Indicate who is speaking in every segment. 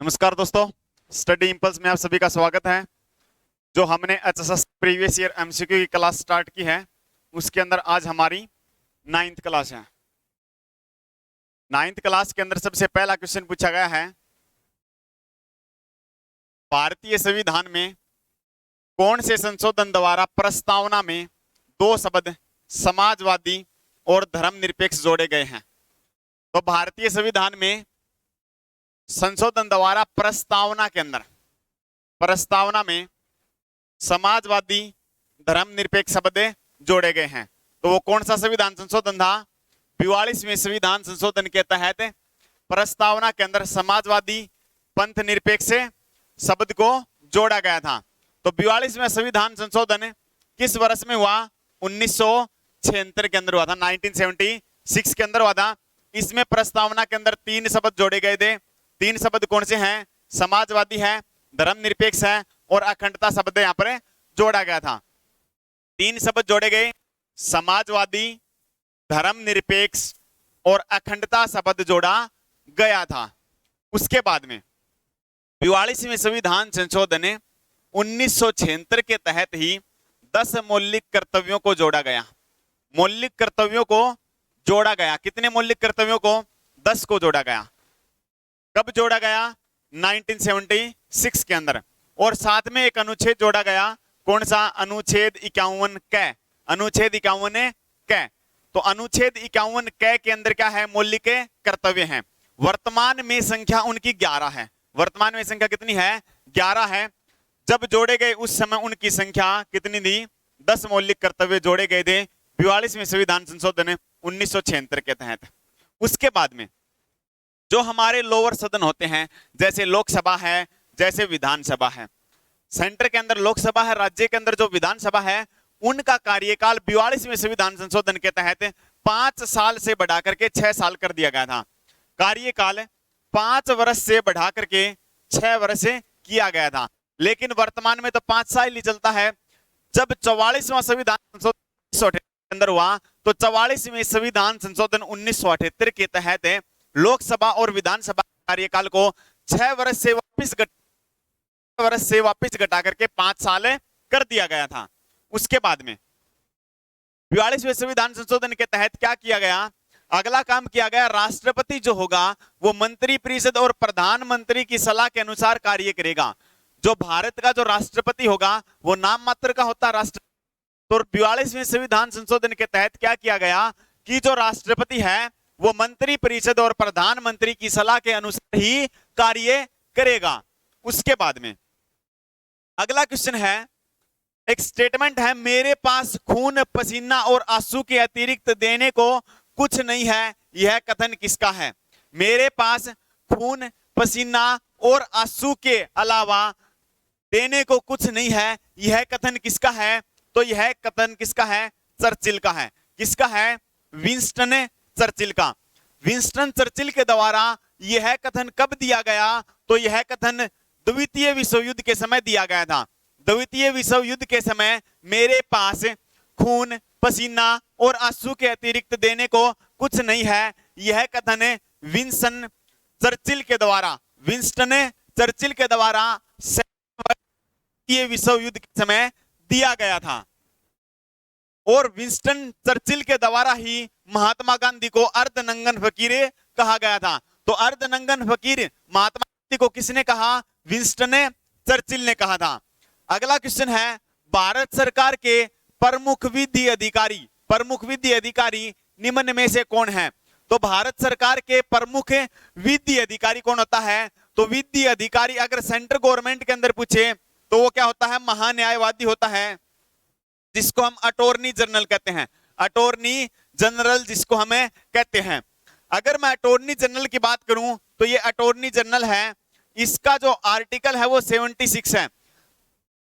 Speaker 1: नमस्कार दोस्तों, study impulse में आप सभी का स्वागत है। जो हमने एचएसएस प्रीवियस ईयर एमसीक्यू की क्लास स्टार्ट की है, उसके अंदर आज हमारी 9th क्लास है। 9th क्लास के अंदर सबसे पहला क्वेश्चन पूछा गया है, भारतीय संविधान में कौन से संशोधन द्वारा प्रस्तावना में दो शब्द समाजवादी और धर्मनिरपेक्ष जोड़े गए हैं। तो भारतीय संविधान में संशोधन द्वारा प्रस्तावना के अंदर प्रस्तावना में समाजवादी धर्मनिरपेक्ष शब्द जोड़े गए हैं। तो वो कौन सा संविधान संशोधन था? 44वें संविधान संशोधन के तहत प्रस्तावना के अंदर समाजवादी पंथ निरपेक्ष शब्द को जोड़ा गया था। तो 42वें संविधान संशोधन किस वर्ष में हुआ? 1976 के अंदर हुआ था, 1976 के अंदर हुआ था। इसमें प्रस्तावना के अंदर 3 शब्द जोड़े गए थे। 3 शब्द कौन से हैं? समाजवादी है, धर्मनिरपेक्ष है और अखंडता शब्द यहाँ पर जोड़ा गया था। 3 शब्द जोड़े गए, समाजवादी, धर्मनिरपेक्ष और अखंडता शब्द जोड़ा गया था। उसके बाद में 44वें संविधान संशोधन 1976 के तहत ही 10 मौलिक कर्तव्यों को जोड़ा गया। मौलिक कर्तव्यों को जोड़ा गया। कितने मौलिक कर्तव्यों को? 10 को जोड़ा गया। कब जोड़ा गया? 1976 के अंदर। और साथ में एक अनुच्छेद जोड़ा गया। कौन सा? अनुच्छेद 51 क। अनुच्छेद 51 क। तो अनुच्छेद 51 क के अंदर क्या है? मौलिक कर्तव्य हैं। वर्तमान में संख्या उनकी 11 है। वर्तमान में संख्या कितनी है? 11 है। जब जोड़े गए उस समय उनकी संख्या कितनी थी? 10 मौलिक कर्तव्य जोड़े गए थे 44वें संविधान संशोधन 1976 के तहत। उसके बाद में जो हमारे लोअर सदन होते हैं, जैसे लोकसभा है, जैसे विधानसभा है, सेंटर के अंदर लोकसभा है, राज्य के अंदर जो विधानसभा है, उनका कार्यकाल 44वें संविधान संशोधन के तहत 5 साल से बढ़ा करके 6 साल कर दिया गया था। कार्यकाल 5 वर्ष से बढ़ा करके 6 वर्ष किया गया था। लेकिन वर्तमान में तो 5 साल ही चलता है। जब 44वां संविधान संशोधन 1978 के अंदर हुआ, तो 44वें संविधान संशोधन 1978 के तहत लोकसभा और विधानसभा कार्यकाल को 6 वर्ष से वापस घटा करके 5 साल कर दिया गया था। उसके बाद में 44वें संविधान संशोधन के तहत क्या किया गया? अगला काम किया गया, राष्ट्रपति जो होगा वो मंत्री परिषद और प्रधानमंत्री की सलाह के अनुसार कार्य करेगा। जो भारत का जो राष्ट्रपति होगा वो नाम मात्र का होता राष्ट्र। तो 44वें संविधान संशोधन के तहत क्या किया गया कि जो राष्ट्रपति है वो मंत्री परिषद और प्रधानमंत्री की सलाह के अनुसार ही कार्य करेगा। उसके बाद में अगला क्वेश्चन है, एक स्टेटमेंट है, मेरे पास खून पसीना और आंसू के अतिरिक्त देने को कुछ नहीं है। यह कथन किसका है? मेरे पास खून पसीना और आंसू के अलावा देने को कुछ नहीं है, यह कथन किसका है? तो यह कथन किसका है? चर्चिल का है। किसका है? विंस्टन चर्चिल का। विंस्टन चर्चिल के द्वारा यह कथन कब दिया गया? तो यह कथन द्वितीय विश्व युद्ध के समय दिया गया था। द्वितीय विश्व युद्ध के समय मेरे पास खून पसीना और आंसू के अतिरिक्त देने को कुछ नहीं है, यह कथन विंस्टन चर्चिल के द्वारा द्वितीय विश्व युद्ध के समय दिया गया था। और विंस्टन चर्चिल के द्वारा ही महात्मा गांधी को अर्धनंगन फकीर कहा गया था। तो अर्धनंगन फकीर महात्मा गांधी को किसने कहा? विंस्टन चर्चिल ने कहा था। अगला क्वेश्चन है, भारत सरकार के प्रमुख विधि अधिकारी निम्न में से कौन है? तो भारत सरकार के प्रमुख विधि अधिकारी कौन होता है? तो विधि अधिकारी अगर सेंट्रल गवर्नमेंट के अंदर पूछे तो वो क्या होता है? महान्यायवादी होता है, जिसको हम अटॉर्नी जनरल कहते हैं। अटॉर्नी जनरल जिसको हमें कहते हैं। अगर मैं अटॉर्नी जनरल की बात करूं तो ये अटॉर्नी जनरल है, इसका जो आर्टिकल है वो 76 है।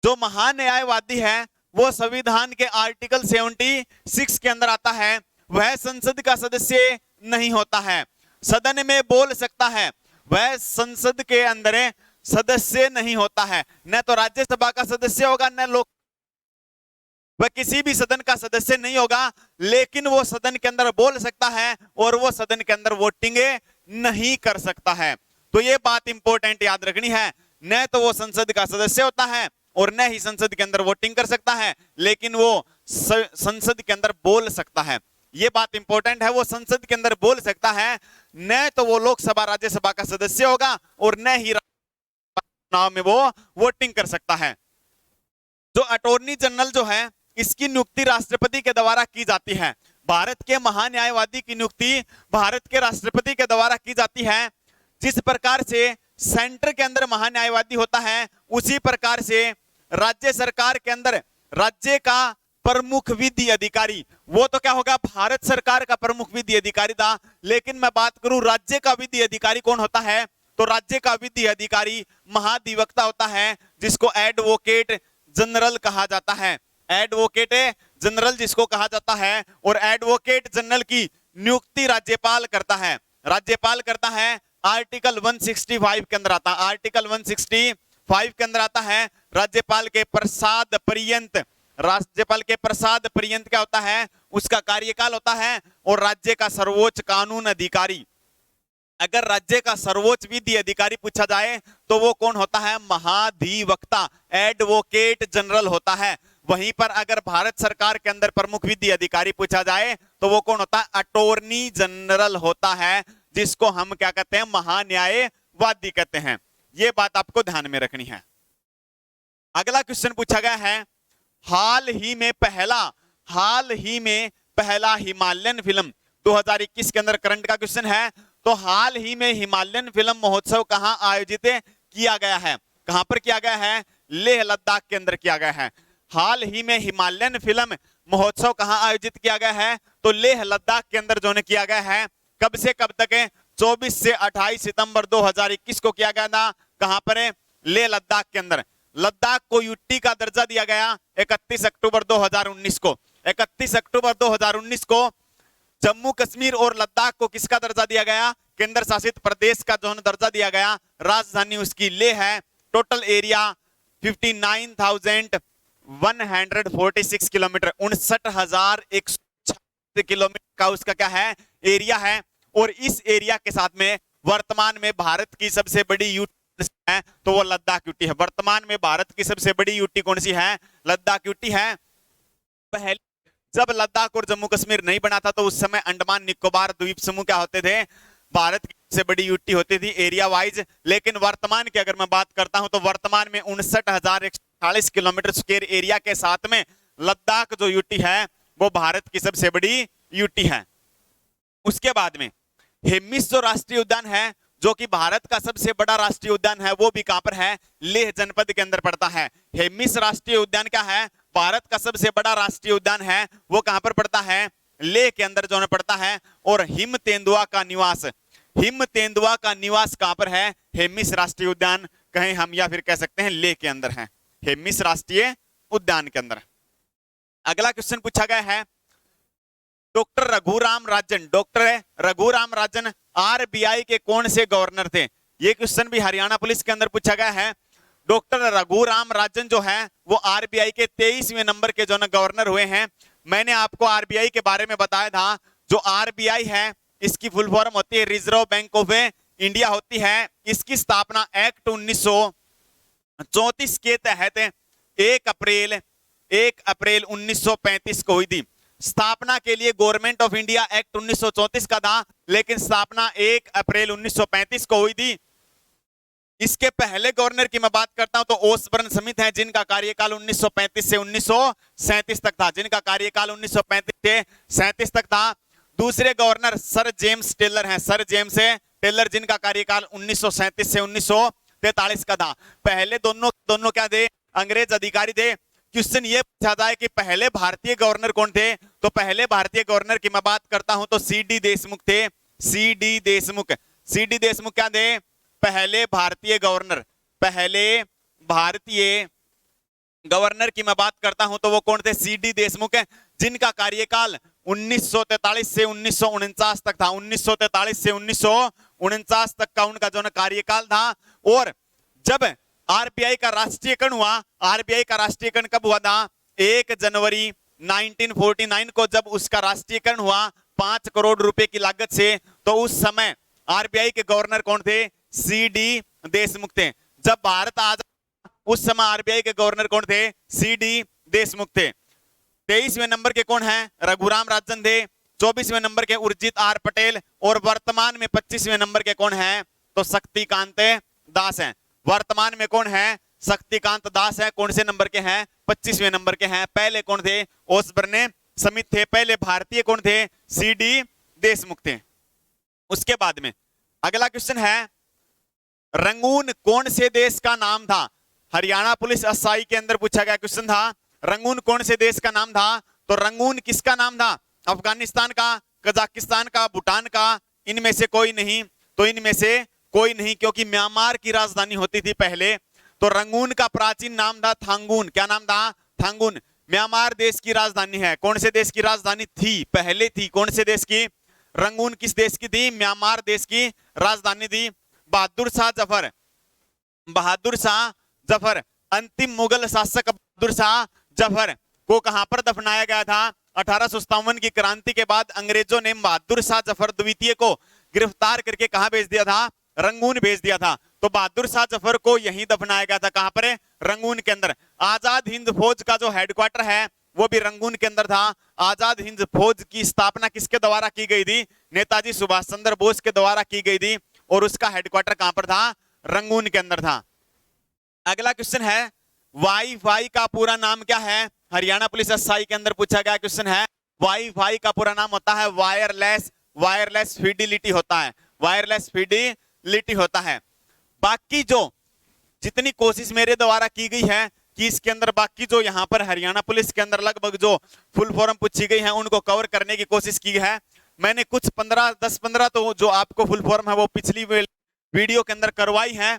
Speaker 1: जो महान्यायवादी है वो संविधान के आर्टिकल 76 के अंदर आता है। वह संसद का सदस्य नहीं होता है, सदन में बोल सकता है, वह संसद के अंदर सदस्य नहीं होता है। न तो राज्यसभा का सदस्य होगा, न लोक, वह किसी भी सदन का सदस्य नहीं होगा, लेकिन वो सदन के अंदर बोल सकता है और वो सदन के अंदर वोटिंग नहीं कर सकता है। तो ये बात इंपॉर्टेंट याद रखनी है, न तो वो संसद का सदस्य होता है और न ही संसद के अंदर वोटिंग कर सकता है, लेकिन वो संसद के अंदर बोल सकता है। ये बात इंपॉर्टेंट है, वो संसद के अंदर बोल सकता है, न तो वो लोकसभा राज्यसभा का सदस्य होगा और न ही चुनाव में वो वोटिंग कर सकता है। जो अटॉर्नी जनरल जो है, इसकी नियुक्ति राष्ट्रपति के द्वारा की जाती है। भारत के महान्यायवादी की नियुक्ति भारत के राष्ट्रपति के द्वारा की जाती है। जिस प्रकार से सेंटर के अंदर महान्यायवादी होता है, उसी प्रकार से राज्य सरकार के अंदर राज्य का प्रमुख विधि अधिकारी, वो तो क्या होगा, भारत सरकार का प्रमुख विधि अधिकारी था। लेकिन मैं बात करूं राज्य का विधि अधिकारी कौन होता है, तो राज्य का विधि अधिकारी महाधिवक्ता होता है, जिसको एडवोकेट जनरल कहा जाता है। एडवोकेट जनरल जिसको कहा जाता है, और एडवोकेट जनरल की नियुक्ति राज्यपाल करता है। राज्यपाल करता है, आर्टिकल 165 के अंदर आता है। आर्टिकल 165 के अंदर आता है, राज्यपाल के प्रसाद पर्यंत, राज्यपाल के प्रसाद पर्यंत क्या होता है, उसका कार्यकाल होता है। और राज्य का सर्वोच्च कानून अधिकारी, अगर राज्य का सर्वोच्च विधि अधिकारी पूछा जाए तो वो कौन होता है, महाधिवक्ता, एडवोकेट जनरल होता है। वहीं पर अगर भारत सरकार के अंदर प्रमुख विधि अधिकारी पूछा जाए तो वो कौन होता है, अटॉर्नी जनरल होता है, जिसको हम क्या कहते हैं, महान्यायवादी कहते हैं। ये बात आपको ध्यान में रखनी है। अगला क्वेश्चन पूछा गया है, हाल ही में पहला हिमालयन फिल्म 2021 के अंदर करंट का क्वेश्चन है। तो हाल ही में हिमालयन फिल्म महोत्सव कहां आयोजित किया गया है, कहां पर किया गया है, लेह लद्दाख के अंदर किया गया है। हाल ही में हिमालयन फिल्म महोत्सव कहां आयोजित किया गया है, तो लेह लद्दाख के अंदर जो ने किया गया है। कब से कब तक है, 24 से 28 सितंबर 2021 को किया गया था। कहां पर है, लेह लद्दाख के अंदर। लद्दाख को यूटी का दर्जा दिया गया 31 अक्टूबर 2019 को। 31 अक्टूबर 2019 को जम्मू कश्मीर और लद्दाख को किसका दर्जा दिया गया, केंद्र शासित प्रदेश का जो दर्जा दिया गया। राजधानी उसकी लेह है। टोटल एरिया 59,146 किलोमीटर, 59,136 किलोमीटर का उसका क्या है, एरिया है। और इस एरिया के साथ में वर्तमान में भारत की सबसे बड़ी यूटी है, तो वो लद्दाख यूटी है। वर्तमान में भारत की सबसे बड़ी यूटी कौन सी है, लद्दाख यूटी है। पहले जब लद्दाख और जम्मू कश्मीर नहीं बना था तो उस समय अंडमान निकोबार द्वीप समूह क्या होते थे, भारत की सबसे बड़ी यूटी होती थी एरिया वाइज। लेकिन वर्तमान की अगर मैं बात करता हूं तो वर्तमान में 59,140 किलोमीटर स्क्वायर एरिया के साथ में लद्दाख जो यूटी है वो भारत की सबसे बड़ी यूटी है। उसके बाद में हेमिस जो राष्ट्रीय उद्यान है, जो कि भारत का सबसे बड़ा राष्ट्रीय उद्यान है, वो भी कहां पर है, लेह जनपद के अंदर पड़ता है। हेमिस राष्ट्रीय उद्यान क्या है, भारत का सबसे बड़ा राष्ट्रीय उद्यान है, वो कहां पर पड़ता है, लेह के अंदर जो पड़ता है। और हिम तेंदुआ का निवास, हिम तेंदुआ का निवास कहां पर है, हेमिस राष्ट्रीय उद्यान कहें हम या फिर कह सकते हैं लेह के अंदर है, हेमिस राष्ट्रीय उद्यान के अंदर। अगला क्वेश्चन पूछा गया है, doctor Raghuram Rajan, doctor Raghuram Rajan RBI के कौन से गवर्नर थे। ये क्वेश्चन भी हरियाणा पुलिस के अंदर पूछा गया है। डॉक्टर रघुराम राजन जो है वो आरबीआई के 23वें नंबर के जो गवर्नर हुए हैं। मैंने आपको आरबीआई के बारे में बताया था, जो आरबीआई है इसकी फुल फॉर्म होती है रिजर्व बैंक ऑफ इंडिया होती है। इसकी स्थापना एक्ट 1934 के तहत 1 अप्रैल 1935 को हुई थी। स्थापना के लिए गवर्नमेंट ऑफ इंडिया एक्ट 1934 का था, लेकिन स्थापना 1 अप्रैल 1935 को हुई थी। इसके पहले गवर्नर की मैं बात करता हूं तो ओसबर्न स्मिथ है, जिनका कार्यकाल 1935 से 1937 तक था, जिनका कार्यकाल 1935 से 37 तक था। दूसरे गवर्नर सर जेम्स टेलर हैं, सर जेम्स टेलर, जिनका कार्यकाल 1937 से 1943 का था। पहले दोनों क्या थे, अंग्रेज अधिकारी थे। क्वेश्चन ये पूछा जाए कि पहले भारतीय गवर्नर कौन थे, तो पहले भारतीय गवर्नर की मैं बात करता हूं तो सीडी देशमुख थे। सीडी देशमुख क्या थे, पहले भारतीय गवर्नर। पहले भारतीय गवर्नर की मैं बात करता हूं तो वो कौन थे, सीडी देशमुख है, जिनका कार्यकाल 1943 से 1949 तक था। 1943 से 1949 तक का उनका जो कार्यकाल था। और जब आरबीआई का राष्ट्रीयकरण हुआ, आरबीआई का राष्ट्रीयकरण कब हुआ था, 1 जनवरी 1949 को जब उसका राष्ट्रीयकरण हुआ 5 करोड़ रुपए की लागत से, तो उस समय आरबीआई के गवर्नर कौन थे, सी डी देशमुख थे। जब भारत आजाद उस समय आरबीआई के गवर्नर कौन थे? सी डी देशमुख थे। 23वें नंबर के कौन है? रघुराम राजन थे। 24वें नंबर के उर्जित आर पटेल, और वर्तमान में 25वें नंबर के कौन है? तो शक्तिकांत दास हैं। वर्तमान में कौन है? शक्तिकांत दास है। कौन से नंबर के हैं? 25वें नंबर के हैं। पहले कौन थे? ओसबर्ने समित थे। पहले भारतीय कौन थे? सी डी देशमुख थे। उसके बाद में अगला क्वेश्चन है, रंगून कौन से देश का नाम था? हरियाणा पुलिस एसआई के अंदर पूछा गया क्वेश्चन था, रंगून कौन से देश का नाम था? तो रंगून किसका नाम था? अफगानिस्तान का, कजाकिस्तान का, भूटान का, इनमें से कोई नहीं। तो इनमें से कोई नहीं, क्योंकि म्यांमार की राजधानी होती थी पहले। तो रंगून का प्राचीन नाम था थांगून। क्या नाम था? थांगून। म्यांमार देश की राजधानी है। कौन से देश की राजधानी थी? पहले थी। कौन से देश की? रंगून किस देश की थी? म्यांमार देश की राजधानी थी। बहादुर शाह जफर, बहादुर शाह जफर, अंतिम मुगल शासक बहादुर शाह जफर को कहां पर दफनाया गया था? 1857 की क्रांति के बाद अंग्रेजों ने बहादुर शाह जफर द्वितीय को गिरफ्तार करके कहां भेज दिया था? रंगून भेज दिया था। तो बहादुर शाह जफर को यहीं दफनाया गया था। कहां पर? रंगून के अंदर। आजाद हिंद फौज का जो हेडक्वार्टर है वो भी रंगून के अंदर था। आजाद हिंद फौज की स्थापना किसके द्वारा की गई थी? नेताजी सुभाष चंद्र बोस के द्वारा की गई थी, और उसका हेडक्वार्टर कहां पर था? रंगून के अंदर था। अगला क्वेश्चन है, वाईफाई का पूरा नाम क्या है? हरियाणा पुलिस एसआई के अंदर पूछा गया क्वेश्चन है। वाईफाई का पूरा नाम होता है वायरलेस, वायरलेस फिडिलिटी होता है। वायरलेस फिडिलिटी होता है। बाकी जो जितनी कोशिश मेरे द्वारा की गई है कि इसके अंदर बाकी जो यहाँ पर हरियाणा पुलिस के अंदर लगभग जो फुल फॉर्म पूछी गई है उनको कवर करने की कोशिश की है। मैंने कुछ 10-15 तो जो आपको फुल फॉर्म है वो पिछली वीडियो के अंदर करवाई है।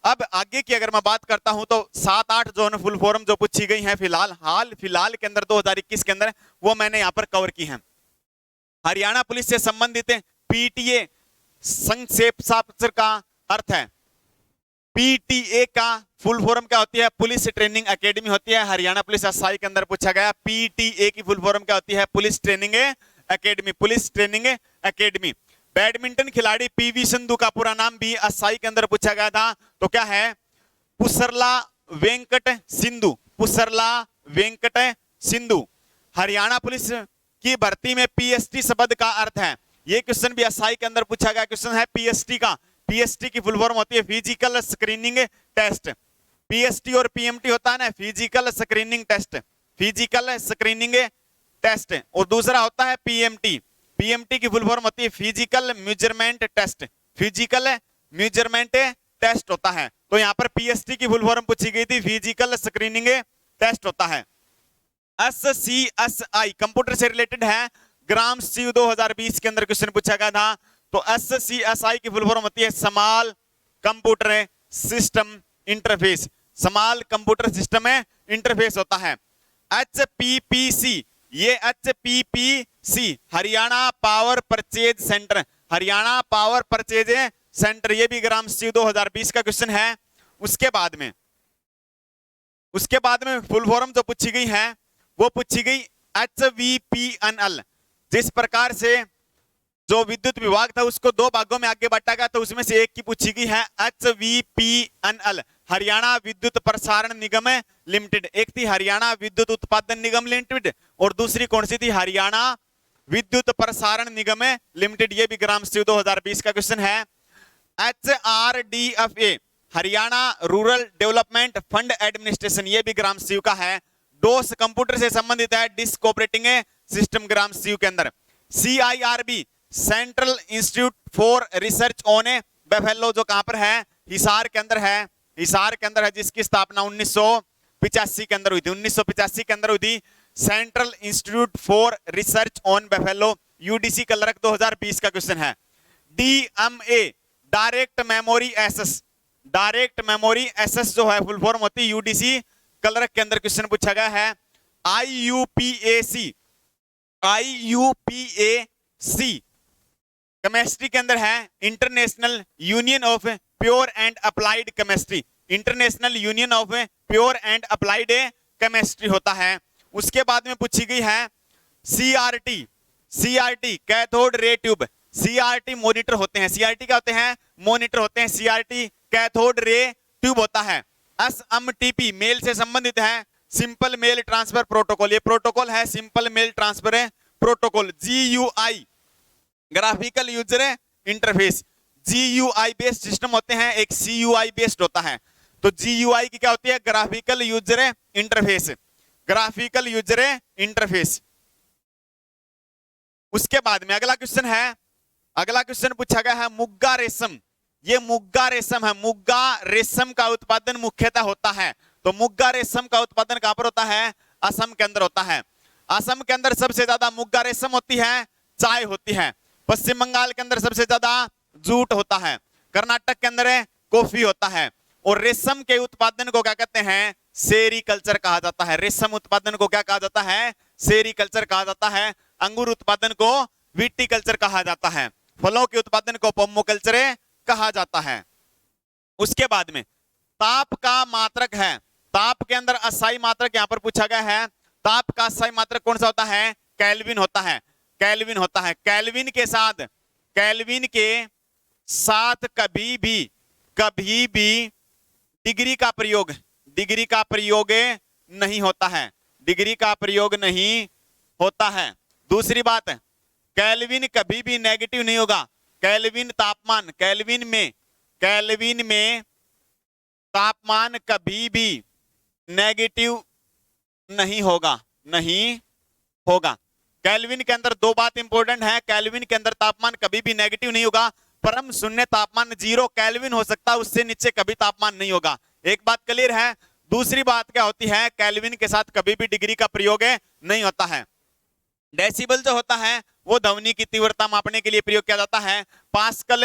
Speaker 1: अब आगे की अगर मैं बात करता हूं तो 7-8 जो है फुल फॉर्म जो पूछी गई है फिलहाल के अंदर 2021 के अंदर, वो मैंने यहाँ पर कवर की है। हरियाणा पुलिस से संबंधित पीटीए संक्षेप शास्त्र का अर्थ है। पीटीए का फुल फॉर्म क्या होती है? पुलिस ट्रेनिंग एकेडमी होती है। हरियाणा पुलिस एसआई के अंदर पूछा गया पीटीए की फुल फॉर्म क्या होती है? Police training academy, police training academy. Badminton खिलाड़ी पीवी सिंधु का पूरा नाम भी एसआई के अंदर पूछा गया था। तो क्या है? पुसरला वेंकट सिंधु, पुसरला वेंकट सिंधु। हरियाणा पुलिस की भर्ती में पीएसटी शब्द का अर्थ है। ये क्वेश्चन भी एसआई के अंदर पूछा गया क्वेश्चन है पीएसटी का। पीएसटी की फुल फॉर्म होती है फिजिकल स्क्रीनिंग टेस्ट। पीएसटी और पीएमटी होता है ना, physical screening test, physical screening test. और दूसरा होता है पीएमटी। पीएमटी की फुल फॉर्म होती है physical measurement test, physical measurement test होता है। तो यहाँ पर पीएसटी की फुल फॉर्म पूछी गई थी, फिजिकल स्क्रीनिंग टेस्ट होता है। SCSI कंप्यूटर से रिलेटेड है। ग्राम सी 2020 के अंदर क्वेश्चन पूछा गया था। तो SCSI की फुल फॉर्म होती है small computer system interface, small computer system interface होता है। HPPC, ये HPPC Haryana power purchase centre, Haryana power purchase centre, ये भी ग्राम सी 2020 का क्वेश्चन है। उसके बाद में फुल फॉर्म जो पूछी गई है वो पूछी गई HVPNL। जिस प्रकार से जो विद्युत विभाग था उसको 2 भागों में आगे बांटा गया, तो उसमें से एक की पूछी गई है HVPNL, हरियाणा विद्युत प्रसारण निगम लिमिटेड। एक थी हरियाणा विद्युत उत्पादन निगम लिमिटेड और दूसरी कौन सी थी? हरियाणा विद्युत प्रसारण निगम लिमिटेड। ये भी ग्राम सी 2020 का क्वेश्चन है। HRDFA, Haryana rural development fund administration, ये भी ग्राम सी का है। डोस कंप्यूटर से संबंधित है, डिस्क ऑपरेटिंग सिस्टम ग्राम सी के अंदर। CIRB central institute for research on buffalo, जो कहां पर है? हिसार के अंदर है, हिसार के अंदर है, जिसकी स्थापना 1985 के अंदर हुई थी। 1985 के अंदर हुई थी central institute for research on buffalo. UDC clerk 2020 का क्वेश्चन है। DMA direct memory access, direct memory access जो है फुल फॉर्म होती है UDC कलरक के अंदर क्वेश्चन पूछा गया है। IUPAC, IUPAC केमिस्ट्री के अंदर है international union of pure and applied chemistry, international union of pure and applied chemistry होता है। उसके बाद में पूछी गई है CRT, CRT cathode ray tube, CRT monitor होते हैं। CRT क्या होते हैं? मॉनिटर होते हैं, सीआरटी कैथोड रे ट्यूब होता है। एसएमटीपी मेल से संबंधित है, सिंपल मेल ट्रांसफर प्रोटोकॉल, ये प्रोटोकॉल है simple mail transfer protocol. GUI graphical user interface, GUI based system होते हैं, एक सीयूआई बेस्ड होता है। तो जीयूआई की क्या होती है, graphical user interface, graphical user interface. उसके बाद में अगला क्वेश्चन है, अगला क्वेश्चन पूछा गया है मुग्गा रेशम। ये मुग्गा रेशम है, मुग्गा रेशम का उत्पादन मुख्यतः होता है। तो मुग्गा रेशम का उत्पादन कहां पर होता है, असम के अंदर होता है। असम के अंदर सबसे ज्यादा मुग्गा रेशम होती है, चाय होती है। पश्चिम बंगाल के अंदर सबसे ज्यादा जूट होता है, कर्नाटक के अंदर कॉफी होता है। और रेशम के उत्पादन को क्या कहते हैं, सेरीकल्चर कहा जाता है। रेशम उत्पादन को क्या कहा जाता है, सेरीकल्चर कहा जाता है। अंगूर उत्पादन को विटीकल्चर कहा जाता है, फलों के उत्पादन को पोमोकल्चर कहा जाता है। उसके बाद में ताप का मात्रक है, ताप के अंदर अस्थायी मात्रक यहां पर पूछा गया है। ताप का अस्थायी मात्रक कौन सा होता है, केल्विन होता है, केल्विन होता है। केल्विन के साथ, केल्विन के साथ कभी भी डिग्री का प्रयोग, डिग्री का प्रयोग नहीं होता है, डिग्री का प्रयोग नहीं होता है। दूसरी बात, केल्विन कभी भी नेगेटिव नहीं होगा। केल्विन तापमान, केल्विन में तापमान कभी भी नेगेटिव नहीं होगा, नहीं होगा। केल्विन के अंदर दो बात इंपॉर्टेंट है, केल्विन के अंदर तापमान कभी भी नेगेटिव नहीं होगा। परम शून्य तापमान 0 केल्विन हो सकता है, उससे नीचे कभी तापमान नहीं होगा। एक बात क्लियर है। दूसरी बात क्या होती है, केल्विन के साथ कभी भी डिग्री का प्रयोग नहीं होता है। डेसिबल जो होता है वो ध्वनि की तीव्रता मापने के लिए प्रयोग किया जाता है। पास्कल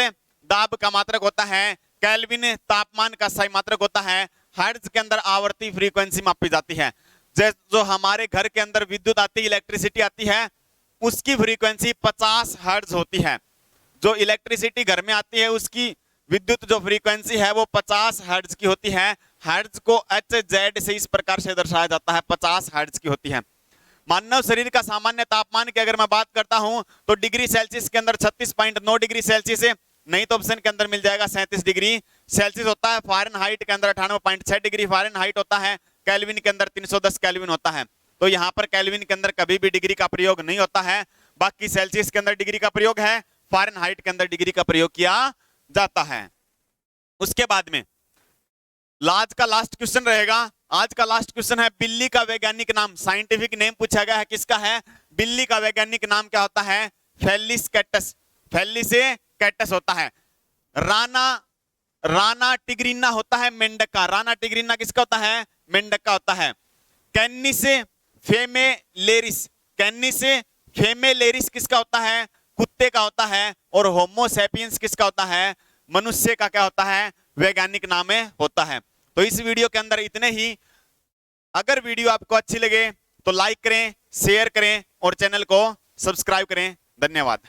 Speaker 1: दाब का मात्रक होता है, केल्विन तापमान का सही मात्रक होता है। हर्ट्ज के अंदर आवर्ती फ्रीक्वेंसी मापी जाती है। जो हमारे घर के अंदर विद्युत आती है, इलेक्ट्रिसिटी आती है, उसकी फ्रीक्वेंसी 50 हर्ट्ज होती है। जो इलेक्ट्रिसिटी घर में आती है उसकी विद्युत जो फ्रीक्वेंसी है वो 50 हर्ट्ज की होती है। हर्ट्ज को HZ से इस प्रकार से दर्शाया जाता है, 50 हर्ट्ज की होती है। मानव शरीर का सामान्य तापमान की अगर मैं बात करता हूं तो डिग्री सेल्सियस के अंदर 36.9 डिग्री सेल्सियस है, नहीं तो ऑप्शन के अंदर मिल जाएगा 37 डिग्री सेल्सियस होता है। फ़ारेनहाइट के अंदर 98.6 डिग्री फ़ारेनहाइट होता है। केल्विन के अंदर 310 केल्विन होता है। तो यहाँ पर केल्विन के अंदर कभी भी डिग्री का प्रयोग नहीं होता है। बाकी सेल्सियस के अंदर डिग्री का प्रयोग है, फ़ारेनहाइट के अंदर डिग्री का प्रयोग किया जाता है। उसके बाद में आज का लास्ट क्वेश्चन रहेगा। आज का लास्ट क्वेश्चन है बिल्ली का वैज्ञानिक नाम, साइंटिफिक नेम पूछा गया है, किसका है, बिल्ली का वैज्ञानिक नाम क्या होता है, फेलिस कैटस, फेलिस कैटस होता है। राना टिग्रीना होता है मेंढक का, राना टिग्रीना किसका होता है, मेंढक का होता है। कैनिस फेमेलेरिस, कैनिस फेमेलेरिस किसका होता है, कुत्ते का होता है। और होमो सैपियंस किसका होता है, मनुष्य का क्या होता है, वैज्ञानिक नाम होता है। तो इस वीडियो के अंदर इतने ही। अगर वीडियो आपको अच्छी लगे तो लाइक करें, शेयर करें और चैनल को सब्सक्राइब करें। धन्यवाद।